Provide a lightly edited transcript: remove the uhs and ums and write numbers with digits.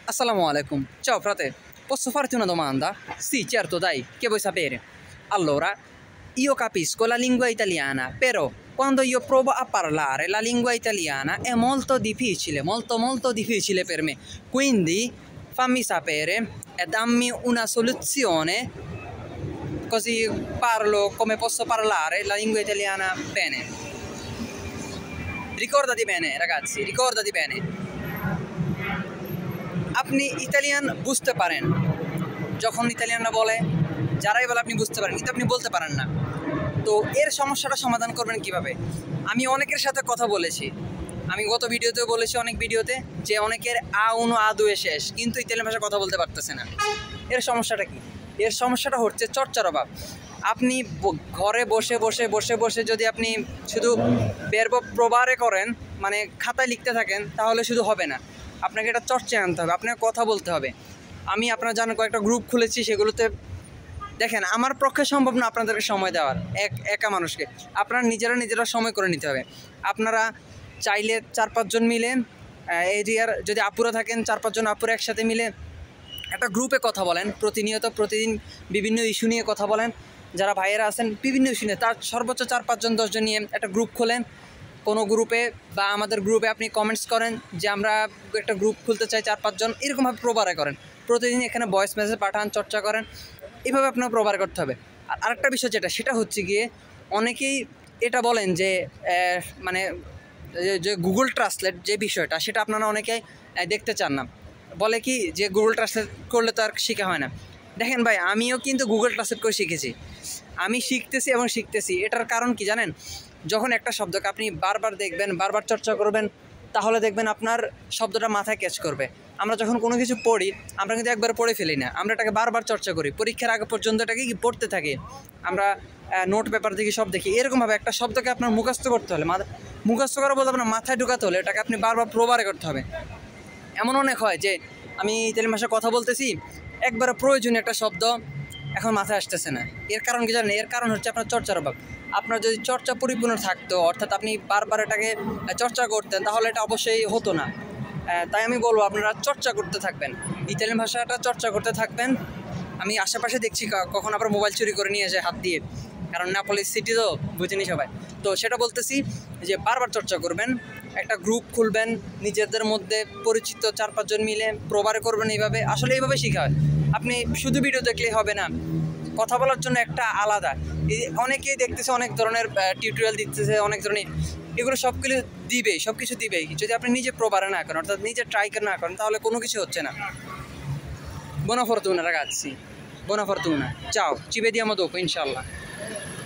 Assalamu alaikum. Ciao frate, posso farti una domanda? Sì, certo, dai, che vuoi sapere? Allora, io capisco la lingua italiana, però quando io provo a parlare la lingua italiana è molto difficile, molto difficile per me. Quindi fammi sapere e dammi una soluzione, così parlo come posso parlare la lingua italiana bene. Ricordati bene, ragazzi, ricordati bene. আপনি Italian বুঝতে পারেন, যখন ইতালিয়ানরা বলে, যারাই বলে আপনি বুঝতে পারেন, কিন্তু আপনি বলতে পারেন না। তো এর সমস্যাটা সমাধান করবেন কিভাবে? আমি অনেকের সাথে কথা বলেছি, আমি গত ভিডিওতেও বলেছি, অনেক ভিডিওতে, যে অনেকের আ উনো আ দুয়ে শেষ, কিন্তু ইতালিয়ান ভাষায় কথা বলতে পারতেছে না। এর সমস্যাটা কি? এর সমস্যাটা হচ্ছে চর্চার অভাব। আপনি ঘরে বসে যদি আপনি শুধু বেরবো প্রবারে করেন, মানে খাতায় লিখতে থাকেন, তাহলে শুধু হবে না। আপনাকে এটা চর্চায় আনতে হবে, আপনাকে কথা বলতে হবে। আমি আপনারা জানেন কয়েকটা গ্রুপ খুলেছি, সেগুলোতে দেখেন আমার পক্ষে সম্ভব না আপনাদেরকে সময় দেওয়ার, একা মানুষকে। আপনারা নিজেরা সময় করে নিতে হবে। আপনারা চাইলে 4-5 জন মিলে, এরিয়ার যদি আপুরা থাকেন 4-5 জন আপুরা একসাথে মিলে একটা গ্রুপে কথা বলেন, প্রতিদিন বিভিন্ন ইস্যু নিয়ে কথা বলেন। যারা ভাইয়েরা আছেন বিভিন্ন ইস্যু নিয়ে, তার সর্বোচ্চ 4-5 জন 10 জন নিয়ে একটা গ্রুপ খোলেন। কোনো গ্রুপে বা আমাদের গ্রুপে আপনি কমেন্টস করেন যে আমরা একটা গ্রুপ খুলতে চাই 4-5 জন, এরকমভাবে প্রবারে করেন। প্রতিদিন এখানে ভয়েস মেসেজ পাঠান, চর্চা করেন, এইভাবে আপনার প্রবার করতে হবে। আর আরেকটা বিষয় সেটা হচ্ছে গিয়ে, অনেকেই এটা বলেন যে মানে যে গুগল ট্রান্সলেট যে বিষয়টা, সেটা আপনারা অনেকেই দেখতে চান না। বলে কি যে গুগল ট্রান্সলেট করলে তো আর শেখা হয় না। দেখেন ভাই, আমিও কিন্তু গুগল ট্রান্সলেট করে শিখেছি, আমি শিখতেছি। এটার কারণ কি জানেন? যখন একটা শব্দকে আপনি বারবার দেখবেন, বারবার চর্চা করবেন, তাহলে দেখবেন আপনার শব্দটা মাথায় ক্যাচ করবে। আমরা যখন কোনো কিছু পড়ি, আমরা কিন্তু একবার পড়ে ফেলি না, আমরা এটাকে বারবার চর্চা করি। পরীক্ষার আগে পর্যন্ত এটাকে কি পড়তে থাকি, আমরা নোট পেপার দেখি, সব দেখি। এরকমভাবে একটা শব্দকে আপনার মুখস্থ করতে হলে, মুখস্থ করা বলতে আপনার মাথায় ঢুকাতে হলে এটাকে আপনি বারবার প্রবারে করতে হবে। এমন অনেক হয় যে আমি ইতালি ভাষায় কথা বলতেছি, একবারে প্রয়োজনীয় একটা শব্দ এখন মাথায় আসতেছে না। এর কারণ কি জানেন? এর কারণ হচ্ছে আপনার চর্চার অভাব। আপনার যদি চর্চা পরিপূর্ণ থাকতো, অর্থাৎ আপনি বারবার এটাকে চর্চা করতেন, তাহলে এটা অবশ্যই হতো না। তাই আমি বলবো আপনারা চর্চা করতে থাকবেন, ইতালিয়ান ভাষাটা চর্চা করতে থাকবেন। আমি আশেপাশে দেখছি কখন আবার মোবাইল চুরি করে নিয়ে যায় হাত দিয়ে, কারণ নাপোলি সিটি তো বুঝেনি সবাই। তো সেটা বলতেছি যে বারবার চর্চা করবেন, একটা গ্রুপ খুলবেন, নিজেদের মধ্যে পরিচিত 4-5 জন মিলে প্রবারে করবেন। এইভাবে আসলে এইভাবে শেখা হয়। আপনি শুধু ভিডিও দেখলেই হবে না, কথা বলার জন্য একটা আলাদা, অনেকেই দেখতেছে অনেক ধরনের টিউটোরিয়াল দিতেছে, অনেক ধরনের, এগুলো সব কিছু দিবেই। যদি আপনি নিজে প্রবারে না করেন, অর্থাৎ নিজে ট্রাই না করেন, তাহলে কোনো কিছু হচ্ছে না। Buona fortuna ragazzi, buona fortuna, ciao, ci vediamo dopo inshallah.